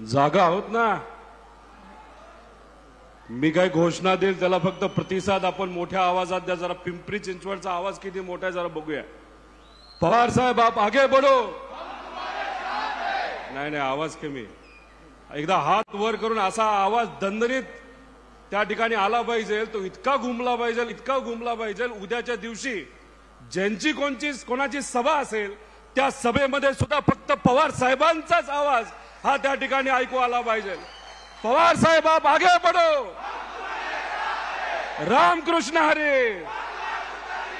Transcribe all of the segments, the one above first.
जागा आहोत ना। मी काय घोषणा देईल त्याला फक्त प्रतिसाद आपण मोठ्या आवाजात द्या। जरा पिंपरी चिंचवडचा आवाज किती मोठा आहे जरा बघूया। पवार साहेब आप आगे बढ़ो। नाही नाही आवाज कमी। एकदा हात वर करून असा आवाज दणदणीत त्या ठिकाणी आला पाहिजे। तो इतका घुमला पाहिजे, इतका घुमला पाहिजे। उद्याच्या दिवशी ज्यांची कोणाची सभा असेल त्या सभेमध्ये सुद्धा फक्त पवार साहेबांचाच आवाज हा त्या ठिकाणी ऐकू आला पाहिजे। पवार साहेब आप आगे बढ़ो। रामकृष्ण हरी,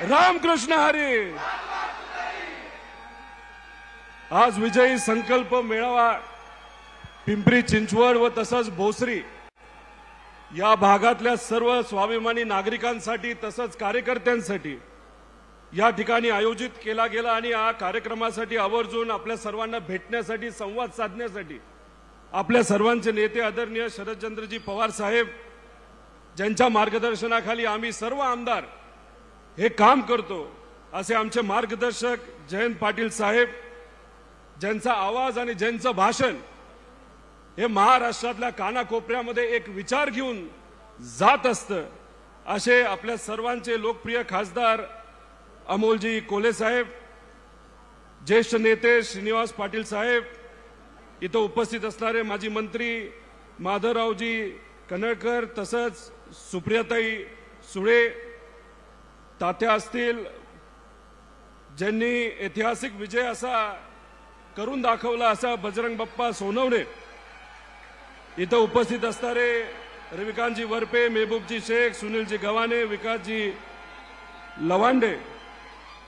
रामकृष्ण हरी। आज विजयी संकल्प मेळावा पिंपरी चिंचवड व तसंच भोसरी या भागातल्या सर्व स्वाभिमानी नागरिकांसाठी तसंच कार्यकर्त्यांसाठी या ठिकाणी आयोजित केला गेला आणि या कार्यक्रमासाठी आवर्जून आपल्या सर्वांना भेटण्यासाठी संवाद साधण्यासाठी आपल्या सर्वांचे नेते आदरणीय शरदचंद्रजी पवार साहेब ज्यांच्या मार्गदर्शनाखाली आम्ही सर्व आमदार हे काम करतो असे आमचे मार्गदर्शक जयंत पाटील साहेब ज्यांचा आवाज आणि ज्यांचं भाषण हे महाराष्ट्रातल्या कानाकोपऱ्यामध्ये एक विचार घेऊन जात असतं असे आपल्या सर्वांचे लोकप्रिय खासदार अमोलजी कोल्हे साहेब, ज्येष्ठ नेते श्रीनिवास पाटील साहेब, इथं उपस्थित असणारे माजी मंत्री माधवरावजी कन्नडकर तसंच सुप्रियाताई सुळे तात्या असतील ज्यांनी ऐतिहासिक विजय असा करून दाखवला असा बजरंग बाप्पा सोनवणे, इथं उपस्थित असणारे रविकांतजी वरपे, मेहबूबजी शेख, सुनीलजी गव्हाणे, विकासजी लवांडे,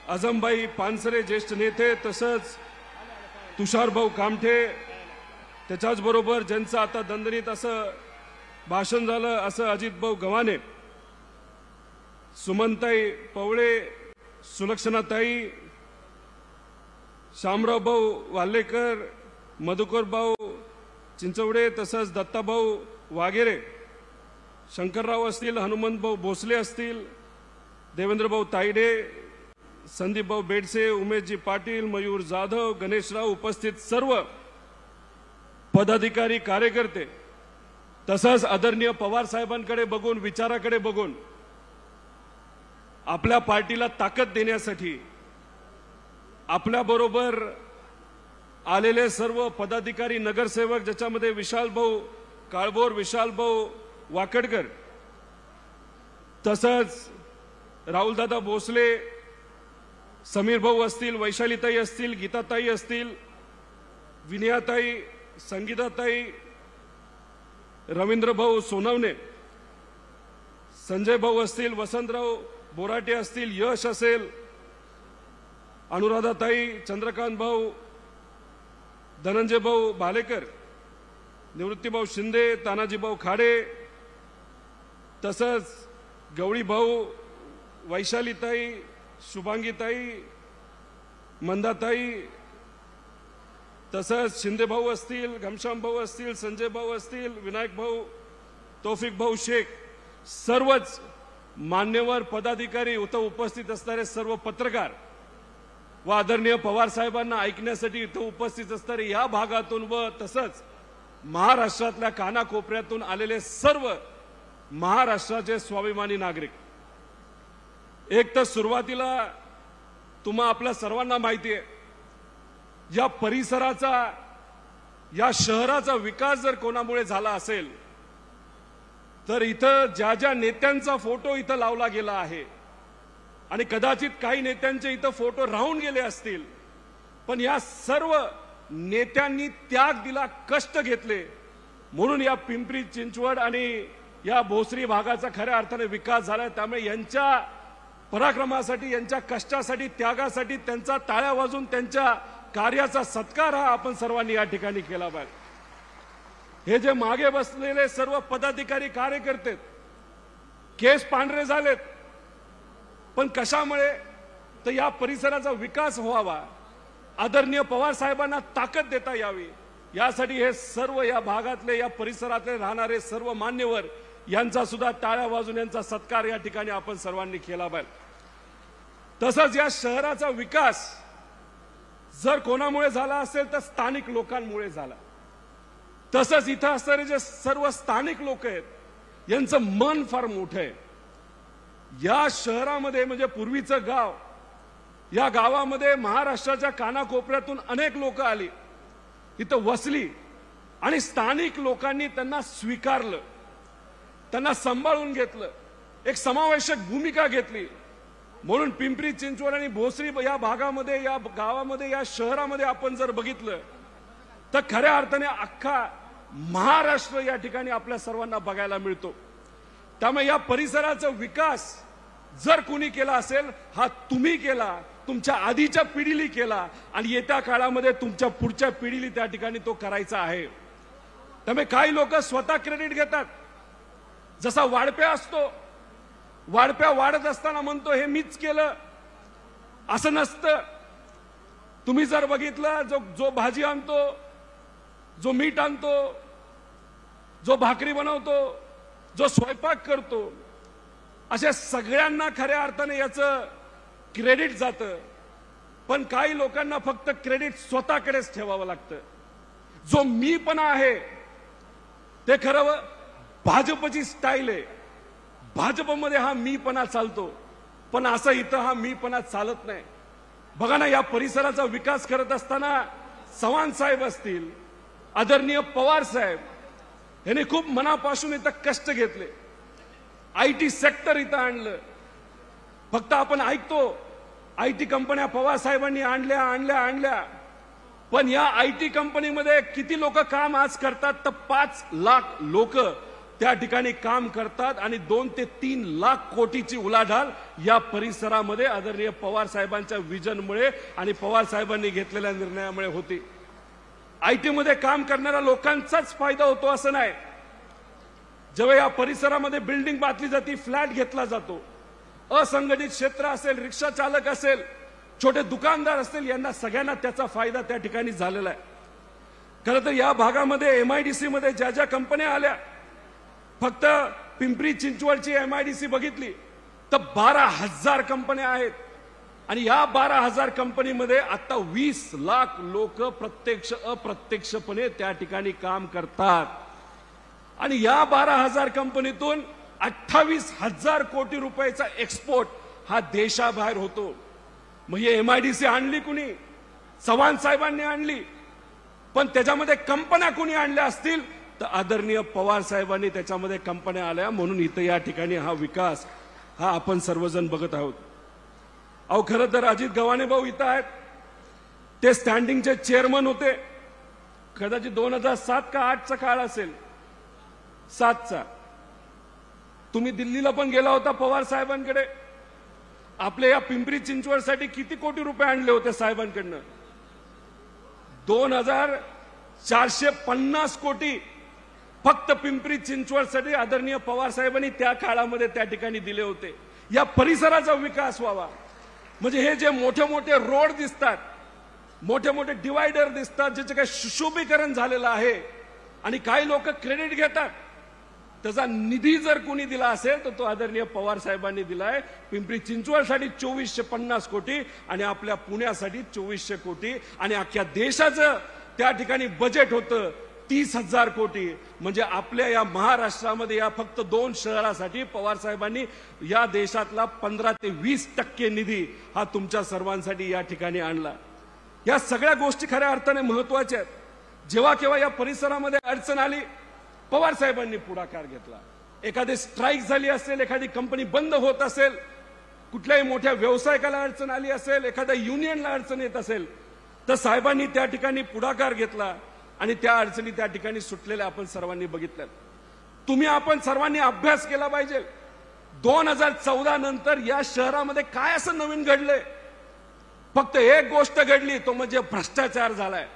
आजमबाई पानसरे ज्येष्ठ नेते तसंच तुषारभाऊ कामठे, त्याच्याच बरोबर ज्यांचं आता दणदणीत असं भाषण झालं असं अजितभाऊ गव्हाणे, सुमनताई पवळे, सुलक्षणाताई, शामरावभाऊ वाल्लेकर, मधुकरभाऊ चिंचवडे तसंच दत्ताभाऊ वागेरे, शंकरराव असतील, हनुमंतभाऊ भोसले असतील, देवेंद्रभाऊ तायडे, संदीपभाऊ बेडसे, उमेशजी पाटील, मयूर जाधव, गणेशराव उपस्थित सर्व पदाधिकारी कार्यकर्ते तसंच आदरणीय पवार साहेबांकडे बघून विचाराकडे बघून आपल्या पार्टीला ताकद देण्यासाठी आपल्याबरोबर आलेले सर्व पदाधिकारी नगरसेवक ज्याच्यामध्ये विशालभाऊ काळभोर, विशालभाऊ वाकडकर तसंच राहुलदादा भोसले, समीर भाऊ असतील, वैशालीताई असतील, गीताताई असतील, विनयाताई, संगीताताई, रवींद्रभाऊ सोनवणे, संजय भाऊ असतील, वसंतराव बोराटे असतील, यश असेल, अनुराधाताई, चंद्रकांत भाऊ, धनंजय भाऊ भालेकर, निवृत्तीभाऊ शिंदे, तानाजीभाऊ खाडे तसंच गवळी भाऊ, वैशालीताई, शुभांगीताई, मंदाताई तसंच शिंदे भाऊ असतील, घनश्याम भाऊ असतील, संजय भाऊ असतील, विनायक भाऊ, तौफिक भाऊ शेख, सर्वच मान्यवर पदाधिकारी इथं उपस्थित असणारे सर्व पत्रकार व आदरणीय पवार साहेबांना ऐकण्यासाठी इथं उपस्थित असणारे या भागातून व तसंच महाराष्ट्रातल्या कानाकोपऱ्यातून आलेले सर्व महाराष्ट्राचे स्वाभिमानी नागरिक। एक तर सुरुवातीला तुम्हा आपल्या सर्वांना माहिती आहे या परिसराचा या शहराचा विकास जर कोणामुळे झाला असेल तर इथं ज्या ज्या नेत्यांचा फोटो इथं लावला गेला आहे आणि कदाचित काही नेत्यांचे इथं फोटो राहून गेले असतील पण या सर्व नेत्यांनी त्याग दिला, कष्ट घेतले म्हणून या पिंपरी चिंचवड आणि या भोसरी भागाचा खऱ्या अर्थाने विकास झाला। त्यामुळे यांच्या पराक्रमासाठी, यांच्या कष्टासाठी, त्यागासाठी त्यांचा टाळ्या वाजून त्यांच्या कार्याचा सत्कार हा आपण सर्वांनी या ठिकाणी केला पाहिजे। हे जे मागे बसलेले सर्व पदाधिकारी कार्यकर्ते केस पांढरे झालेत पण कशामुळे तर या परिसराचा विकास व्हावा, आदरणीय पवार साहेबांना ताकद देता यावी यासाठी हे सर्व या भागातले या परिसरातले राहणारे सर्व मान्यवर यांचा सुद्धा टाळ्या वाजून यांचा सत्कार या ठिकाणी आपण सर्वांनी केला पाहिजे। तसंच या शहराचा विकास जर कोणामुळे झाला असेल तर स्थानिक लोकांमुळे झाला। तसंच इथं असणारे जे सर्व स्थानिक लोक आहेत यांचं मन फार मोठं आहे. या शहरामध्ये म्हणजे पूर्वीचं गाव, या गावामध्ये महाराष्ट्राच्या कानाकोपऱ्यातून अनेक लोक आली, इथं वसली आणि स्थानिक लोकांनी त्यांना स्वीकारलं, त्यांना सांभाळून घेतलं, एक समावेशक भूमिका घेतली. म्हणून पिंपरी चिंचवड आणि भोसरी या भागामध्ये, या गावामध्ये, या शहरामध्ये आपण जर बघितलं तर खऱ्या अर्थाने अख्खा महाराष्ट्र या ठिकाणी आपल्या सर्वांना बघायला मिळतो. त्यामुळे या परिसराचा विकास जर कुणी केला असेल, हा तुम्ही केला, तुमच्या आधीच्या पिढीली केला आणि येत्या काळामध्ये तुमच्या पुढच्या पिढीली त्या ठिकाणी तो करायचा आहे. त्यामुळे काही लोक स्वतः क्रेडिट घेतात. जसा वाढप्या असतो, वाढप्या वाढत असताना म्हणतो हे मीच केलं, असं नसतं. तुम्ही जर बघितलं, जो भाजी आणतो, जो मीठ आणतो, जो भाकरी बनवतो, जो स्वयंपाक करतो, अशा सगळ्यांना खऱ्या अर्थाने याचं क्रेडिट जातं. पण काही लोकांना फक्त क्रेडिट स्वतःकडेच ठेवावं लागतं. जो मीपणा आहे ते खरं भाजपची स्टाईल आहे. भाजपमध्ये हा मीपणा चालतो, पण असं इथं हा मीपणा चालत नाही. बघा ना, या परिसराचा विकास करत असताना चव्हाण साहेब असतील, आदरणीय पवार साहेब यांनी खूप मनापासून इथं कष्ट घेतले. आयटी सेक्टर इथं आणलं. फक्त आपण ऐकतो आयटी कंपन्या पवार साहेबांनी आणल्या, पण या आयटी कंपनीमध्ये किती लोक काम आज करतात? तर 5 लाख लोक त्या ठिकाणी काम करतात आणि 2 ते 3 लाख कोटीची उलाढाल या परिसरामध्ये आदरणीय पवार साहेबांच्या विजनमुळे आणि पवार साहेबांनी घेतलेल्या निर्णयामुळे होती. आयटी मध्ये काम करणाऱ्या लोकांचाच फायदा होतो असं नाही. जेव्हा या परिसरामध्ये बिल्डिंग बांधली जाते, फ्लॅट घेतला जातो, असंघटित क्षेत्र असेल, रिक्षा चालक असेल, छोटे दुकानदार असतील, यांना सगळ्यांना त्याचा फायदा त्या ठिकाणी झालेला आहे. खरं तर या भागामध्ये MIDC मध्ये ज्या ज्या कंपन्या आल्या, फक्त पिंपरी चिंचवडची MIDC बघितली तर 12,000 कंपन्या आहेत आणि या 12,000 कंपनीमध्ये आता 20 लाख लोक प्रत्यक्ष अप्रत्यक्षपणे त्या ठिकाणी काम करतात आणि या 12,000 कंपनीतून 28,000 कोटी रुपयाचा एक्सपोर्ट हा देशाबाहेर होतो. मग हे MIDC आणली कुणी? चव्हाण साहेबांनी आणली. पण त्याच्यामध्ये कंपन्या कुणी आणल्या असतील तर आदरणीय पवार साहेबांनी त्याच्यामध्ये कंपन्या आल्या. म्हणून इथं या ठिकाणी हा विकास हा आपण सर्वजण बघत आहोत. अहो, खरं तर अजित गव्हाणे भाऊ इथं आहेत, ते स्टँडिंगचे चेअरमन होते. कदाचित 2007 का 8चा काळ असेल, 7चा. तुम्ही दिल्लीला पण गेला होता पवार साहेबांकडे. आपल्या या पिंपरी चिंचवडसाठी किती कोटी रुपये आणले होते साहेबांकडनं? 2,450 कोटी फक्त पिंपरी चिंचवडसाठी आदरणीय पवार साहेबांनी त्या काळामध्ये त्या ठिकाणी दिले होते. या परिसराचा विकास व्हावा म्हणजे हे जे मोठे मोठे रोड दिसतात, मोठे मोठे डिवायडर दिसतात, ज्याचे काही सुशोभीकरण झालेलं आहे आणि काही लोक क्रेडिट घेतात, त्याचा निधी जर कोणी दिला असेल तर तो आदरणीय पवार साहेबांनी दिलाय. पिंपरी चिंचवडसाठी 2,450 कोटी आणि आपल्या पुण्यासाठी 2,400 कोटी आणि अख्ख्या देशाचं त्या ठिकाणी बजेट होतं 30,000 कोटी. म्हणजे आपल्या या महाराष्ट्रामध्ये या फक्त 2 शहरासाठी पवार साहेबांनी या देशातला 15 ते 20% निधी हा तुमच्या सर्वांसाठी या ठिकाणी आणला. या सगळ्या गोष्टी खऱ्या अर्थाने महत्वाच्या आहेत. जेव्हा केव्हा या परिसरामध्ये अडचण आली, पवार साहेबांनी पुढाकार घेतला. एखादी स्ट्राईक झाली असेल, एखादी कंपनी बंद होत असेल, कुठल्याही मोठ्या व्यावसायिकाला अडचण आली असेल, एखाद्या युनियनला अडचण येत असेल, तर साहेबांनी त्या ठिकाणी पुढाकार घेतला आणि त्या अडचणी त्या ठिकाणी सुटलेल्या आपण सर्वांनी बघितल्या. तुम्ही आपण सर्वांनी अभ्यास केला पाहिजे. 2014 नंतर या शहरामध्ये काय असं नवीन घडलंय? फक्त एक गोष्ट घडली, तो म्हणजे भ्रष्टाचार झालाय.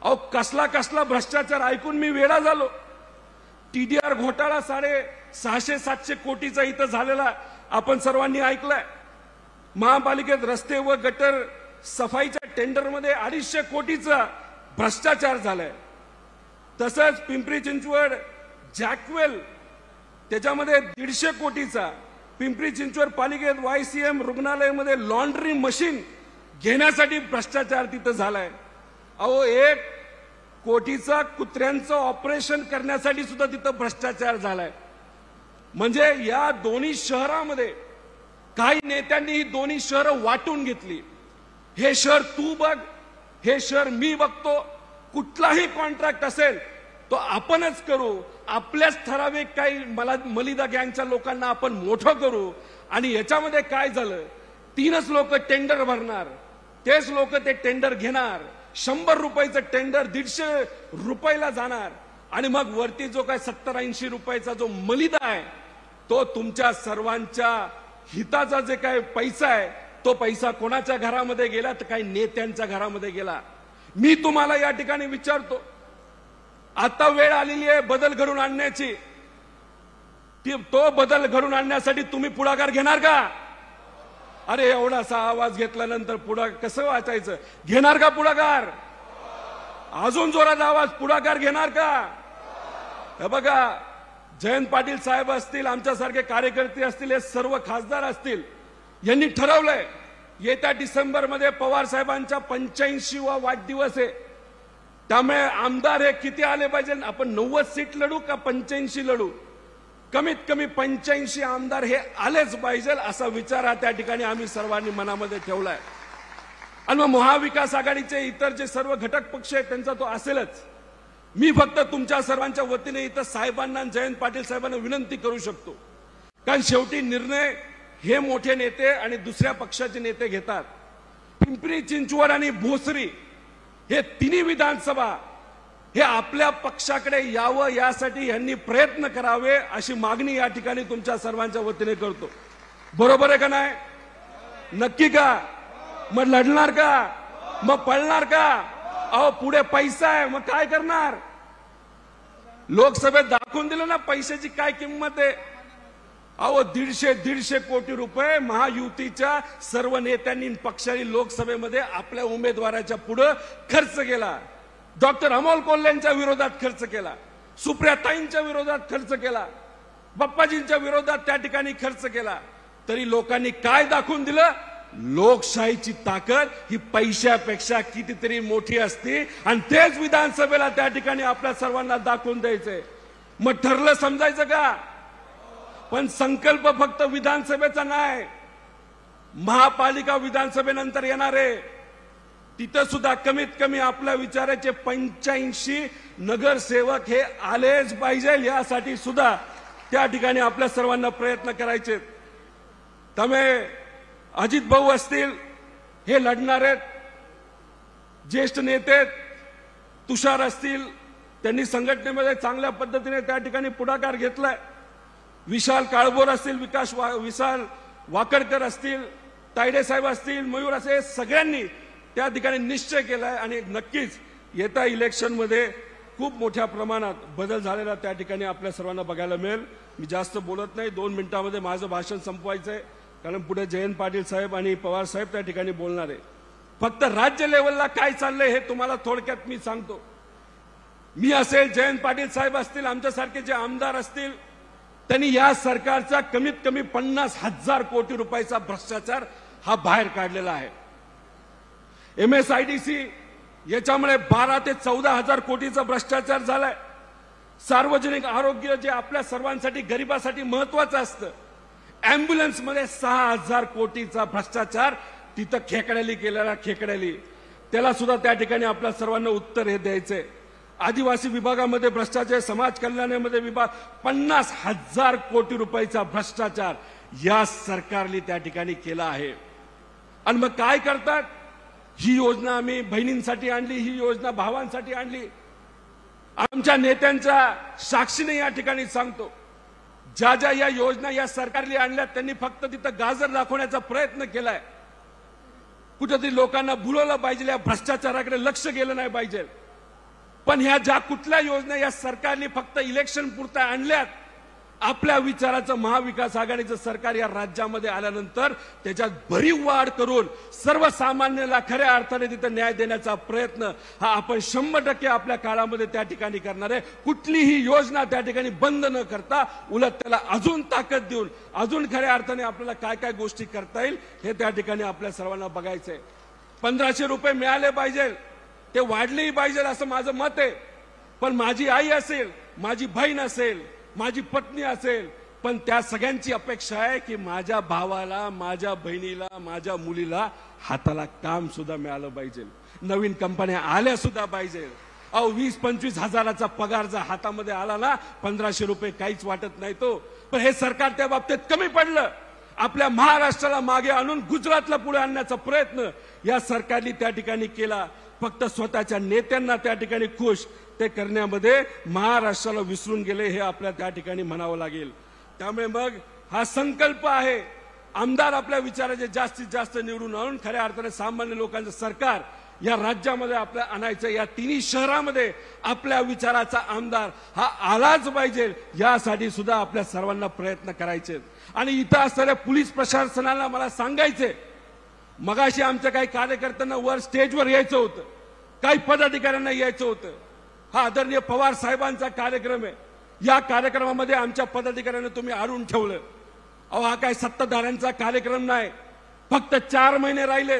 अहो, कसला भ्रष्टाचार ऐकून मी वेडा झालो. TDR घोटाळा 650-700 कोटीचा इथं झालेला आपण सर्वांनी ऐकलाय. महापालिकेत रस्ते व गटर सफाईच्या टेंडरमध्ये 250 कोटीचा भ्रष्टाचार झालाय. तसंच पिंपरी चिंचवड जॅकवेल त्याच्यामध्ये 150 कोटीचा, पिंपरी चिंचवड पालिकेत YCM रुग्णालयामध्ये लॉन्ड्री मशीन घेण्यासाठी भ्रष्टाचार तिथं झालाय. अहो, एक कोटीचा कुत्र्यांचं ऑपरेशन करण्यासाठी सुद्धा तिथं भ्रष्टाचार झालाय. म्हणजे या दोन्ही शहरामध्ये काही नेत्यांनी ही दोन्ही शहरं वाटून घेतली. हे शहर तू बघ, हे शहर मी बघतो. कुठलाही कॉन्ट्रॅक्ट असेल तो आपणच करू, आपल्याच ठराविक काही मलिदा गँगच्या लोकांना आपण मोठं करू. आणि याच्यामध्ये काय झालं, 3च लोक टेंडर भरणार, तेच लोक ते टेंडर घेणार. 100 रुपयाचं टेंडर 150 रुपयाला जाणार. आणि मग वरती जो काय 70-80 रुपयाचा जो मलिदा आहे तो तुमच्या सर्वांच्या हिताचा जे काय पैसा आहे तो पैसा कोणाच्या घरामध्ये गेला तर काही नेत्यांच्या घरामध्ये गेला. मी तुम्हाला या ठिकाणी विचारतो, आता वेळ आलेली आहे बदल घडून आणण्याची. तो बदल घडून आणण्यासाठी तुम्ही पुढाकार घेणार का? अरे एवढासा आवाज घेतल्यानंतर पुढाकार कसं वाचायचं? घेणार का पुढाकार? अजून जोरात आवाज, पुढाकार घेणार का? हे बघा, जयंत पाटील साहेब असतील, आमच्यासारखे कार्यकर्ते असतील, हे सर्व खासदार असतील, यांनी ठरवलंय येत्या डिसेंबरमध्ये पवार साहेबांचा 85वा वाढदिवस आहे. त्यामुळे आमदार हे किती आले पाहिजे? आपण 90 सीट लढू का 85 लढू? कमीत कमी 85 आमदार हे आलेच पाहिजे असा विचार हा त्या ठिकाणी आम्ही सर्वांनी मनामध्ये ठेवलाय. आणि मग महाविकास आघाडीचे इतर जे सर्व घटक पक्ष आहेत त्यांचा तो असेलच. मी फक्त तुमच्या सर्वांच्या वतीने इथं साहेबांना, जयंत पाटील साहेबांना विनंती करू शकतो, कारण शेवटी निर्णय हे मोठे नेते आणि दुसऱ्या पक्षाचे नेते घेतात. पिंपरी चिंचवड आणि भोसरी हे तिन्ही विधानसभा हे आपल्या पक्षाकडे यावं यासाठी यांनी प्रयत्न करावे अशी मागणी या ठिकाणी तुमच्या सर्वांच्या वतीने करतो. बरोबर आहे का नाही? नक्की का? मग लढणार का? मग पळणार का? अहो पुढे पैसा आहे, मग काय करणार? लोकसभेत दाखवून दिलं ना पैशाची काय किंमत आहे. अहो 150 कोटी रुपये महायुतीच्या सर्व नेत्यांनी पक्षांनी लोकसभेमध्ये आपल्या उमेदवाराच्या पुढे खर्च केला. डॉक्टर अमोल कोल्हेंच्या विरोधात खर्च केला, सुप्रियाताईंच्या विरोधात खर्च केला, बाप्पाजींच्या विरोधात त्या ठिकाणी खर्च केला. तरी लोकांनी काय दाखवून दिलं? लोकशाहीची ताकद ही पैशापेक्षा कितीतरी मोठी असते आणि तेच विधानसभेला त्या ठिकाणी आपल्या सर्वांना दाखवून द्यायचंय. मग ठरलं समजायचं का? पण संकल्प फक्त विधानसभेचा नाही, महापालिका विधानसभेनंतर येणार आहे. तिथं सुद्धा कमीत कमी आपल्या विचाराचे 85 नगरसेवक हे आलेच पाहिजे. यासाठी सुद्धा त्या ठिकाणी आपल्या सर्वांना प्रयत्न करायचे. त्यामुळे अजित भाऊ असतील हे लढणार आहेत, ज्येष्ठ नेते तुषार असतील, त्यांनी संघटनेमध्ये चांगल्या पद्धतीने त्या ठिकाणी पुढाकार घेतलाय. विशाल काळभोर असतील, विशाल वाकडकर असतील, तायडे साहेब असतील, मयूर असे सगळ्यांनी त्या ठिकाणी निश्चय केलाय. आणि नक्कीच येत्या इलेक्शनमध्ये खूप मोठ्या प्रमाणात बदल झालेला त्या ठिकाणी आपल्या सर्वांना बघायला मिळेल. मी जास्त बोलत नाही, 2 मिनिटांमध्ये माझं भाषण संपवायचंय, कारण पुढे जयंत पाटील साहेब आणि पवार साहेब त्या ठिकाणी बोलणार आहे. फक्त राज्य लेवलला काय चाललंय हे तुम्हाला थोडक्यात मी सांगतो. मी असेल, जयंत पाटील साहेब असतील, आमच्यासारखे जे आमदार असतील, त्यांनी या सरकारचा कमीत कमी 50,000 कोटी रुपयाचा भ्रष्टाचार हा बाहेर काढलेला आहे. MSIDC याच्यामुळे 12 ते 14,000 कोटीचा भ्रष्टाचार झालाय. सार्वजनिक आरोग्य जे आपल्या सर्वांसाठी गरिबासाठी महत्वाचं असतं, अँब्युलन्स मध्ये 6,000 कोटीचा भ्रष्टाचार तिथं खेकड्याली केलेला, खेकड्याली त्याला सुद्धा त्या ठिकाणी आपल्या सर्वांना उत्तर हे द्यायचंय. आदिवासी विभागामध्ये भ्रष्टाचार, समाज कल्याणामध्ये विभाग 50,000 कोटी रुपयाचा भ्रष्टाचार या सरकारने त्या ठिकाणी केला आहे. आणि मग काय करतात? ही योजना आम्ही बहिणींसाठी आणली, ही योजना भावांसाठी आणली. आमच्या नेत्यांच्या साक्षीने या ठिकाणी सांगतो, ज्या ज्या या योजना या सरकारने आणल्या त्यांनी फक्त तिथं गाजर दाखवण्याचा प्रयत्न केलाय. कुठेतरी लोकांना भुलवलं पाहिजे, या भ्रष्टाचाराकडे लक्ष गेलं नाही पाहिजे. पण ह्या ज्या कुठल्या योजना या सरकारने फक्त इलेक्शन पुरता आणल्यात, आपल्या विचाराचं महाविकास आघाडीचं सरकार या राज्यामध्ये आल्यानंतर त्याच्यात भरीव वाढ करून सर्वसामान्याला खऱ्या अर्थाने तिथं न्याय देण्याचा प्रयत्न हा आपण 100% आपल्या काळामध्ये त्या ठिकाणी करणार आहे. कुठलीही योजना त्या ठिकाणी बंद न करता उलट त्याला अजून ताकद देऊन अजून खऱ्या अर्थाने आपल्याला काय काय गोष्टी करता येईल हे त्या ठिकाणी आपल्या सर्वांना बघायचंय. 1500 रुपये मिळाले पाहिजे ते वाढलेही पाहिजे असं माझं मत आहे. पण माझी आई असेल, माझी बहीण असेल, माझी पत्नी असेल, पण त्या सगळ्यांची अपेक्षा आहे की माझ्या भावाला, माझ्या बहिणीला, माझ्या मुलीला हाताला काम सुद्धा मिळालं पाहिजे, नवीन कंपन्या आल्या सुद्धा पाहिजे. अहो 20-25 हजाराचा पगार जर हातामध्ये आला ना, 1500 रुपये काहीच वाटत नाही तो. पण हे सरकार त्या बाबतीत कमी पडलं. आपल्या महाराष्ट्राला मागे आणून गुजरातला पुढे आणण्याचा प्रयत्न या सरकारने त्या ठिकाणी केला. फक्त स्वतःच्या नेत्यांना त्या ठिकाणी खुश ते करण्यामध्ये महाराष्ट्राला विसरून गेले, हे आपल्या त्या ठिकाणी म्हणावं लागेल. त्यामुळे मग हा संकल्प आहे, आमदार आपल्या विचाराचे जास्तीत जास्त निवडून आणून खऱ्या अर्थाने सामान्य लोकांचं सरकार या राज्यामध्ये आपल्या आणायचं. या तिन्ही शहरामध्ये आपल्या विचाराचा आमदार हा आलाच पाहिजे, यासाठी सुद्धा आपल्या सर्वांना प्रयत्न करायचे. आणि इथं असणाऱ्या पोलीस प्रशासनाला मला सांगायचे, मगाशी आमच्या काही कार्यकर्त्यांना वर स्टेजवर यायचं होतं, काही पदाधिकाऱ्यांना यायचं होतं. हा आदरणीय पवार साहेबांचा कार्यक्रम आहे. या कार्यक्रमामध्ये आमच्या पदाधिकाऱ्यांना तुम्ही आणून ठेवलं. अहो हा काय सत्ताधाऱ्यांचा कार्यक्रम नाही. फक्त 4 महिने राहिले.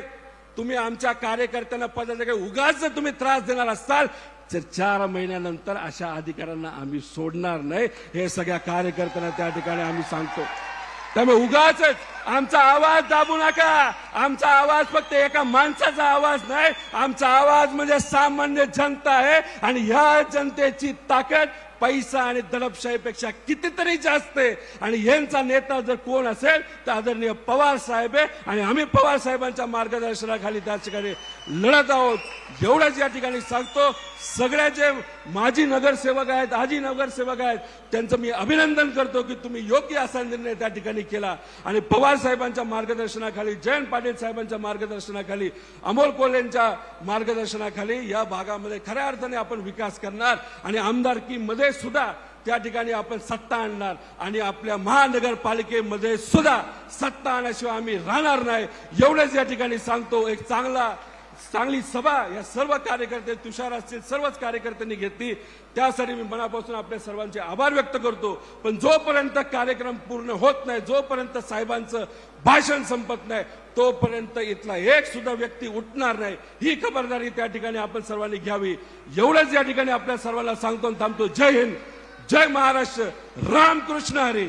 तुम्ही आमच्या कार्यकर्त्यांना पदाधिकारी उगाच जर तुम्ही त्रास देणार असाल तर 4 महिन्यानंतर अशा अधिकाऱ्यांना आम्ही सोडणार नाही, हे सगळ्या कार्यकर्त्यांना त्या ठिकाणी आम्ही सांगतो. त्यामुळे उगाच आमचा आवाज दाबू नका. आमचा आवाज फक्त एका माणसाचा आवाज नाही, आमचा आवाज म्हणजे सामान्य जनता आहे. आणि या जनतेची ताकद पैसा आणि दडपशाहीपेक्षा कितीतरी जास्त आहे. आणि यांचा नेता जर कोण असेल तर आदरणीय पवार साहेब आहे. आणि आम्ही पवार साहेबांच्या मार्गदर्शनाखाली त्या ठिकाणी लढत आहोत, एवढंच या ठिकाणी सांगतो. सगळ्या जे माजी नगरसेवक आहेत, आजी नगरसेवक आहेत, त्यांचं मी अभिनंदन करतो की तुम्ही योग्य असा निर्णय त्या ठिकाणी केला. आणि पवार साहेबांच्या मार्गदर्शनाखाली, जयंत पाटील साहेबांच्या मार्गदर्शनाखाली, अमोल कोल्हेंच्या मार्गदर्शनाखाली या भागामध्ये खऱ्या अर्थाने आपण विकास करणार. आणि आमदारकीमध्ये सुद्धा त्या ठिकाणी आपण सत्ता आणणार. आणि आपल्या महानगरपालिकेमध्ये सुद्धा सत्ता आणल्याशिवाय आम्ही राहणार नाही, एवढंच या ठिकाणी सांगतो. एक चांगली सभा या सर्व कार्यकर्ते, तुषार असतील, सर्वच कार्यकर्त्यांनी घेतली, त्यासाठी मी मनापासून आपल्या सर्वांचे आभार व्यक्त करतो. पण जोपर्यंत कार्यक्रम पूर्ण होत नाही, जोपर्यंत साहेबांचं भाषण संपत नाही, तोपर्यंत इथला एक सुद्धा व्यक्ती उठणार नाही. ही खबरदारी त्या ठिकाणी आपण सर्वांनी घ्यावी, एवढंच या ठिकाणी आपल्या सर्वांना सांगतो आणि थांबतो. जय हिंद, जय महाराष्ट्र, रामकृष्ण हरी.